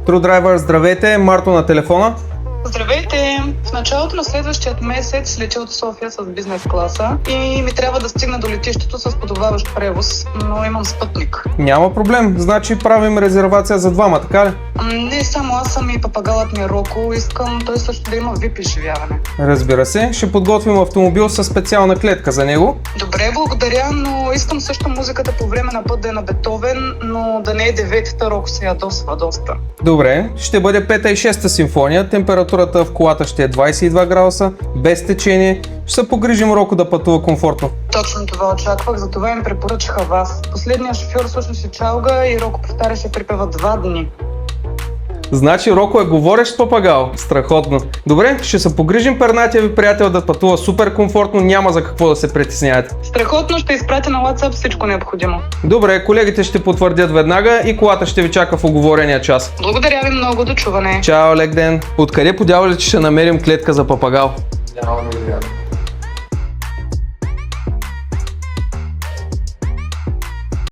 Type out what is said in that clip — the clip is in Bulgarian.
TrueDriver, здравейте, Марто на телефона. Здравейте! В началото на следващият месец летя от София с бизнес класа и ми трябва да стигна до летището с подобаващ превоз, но имам спътник. Няма проблем, значи правим резервация за двама, така ли? Не само аз съм и папагалът ми Роко, искам той също да има VIP изживяване. Разбира се, ще подготвим автомобил със специална клетка за него. Добре, благодаря, но искам също музиката по време на път да е на Бетовен, но да не е деветата, Роко се ядосва доста. Добре, ще бъде 5-та и 6-та симфония, температурата в колата ще е 22 градуса, без течение. Ще се погрижим Роко да пътува комфортно. Точно това очаквах, затова им препоръчаха вас. Последният шофьор слушаше чалга и Роко повтаряше припева 2 дни. Значи Роко е говорещ папагал. Страхотно. Добре, ще се погрижим пернатия ви приятел да пътува супер комфортно, няма за какво да се притеснявате. Страхотно, ще изпратя на WhatsApp всичко необходимо. Добре, колегите ще потвърдят веднага и колата ще ви чака в уговорения час. Благодаря ви много, до чуване. Чао, лек ден. Откъде по дяволите ще намерим клетка за папагал? Няма да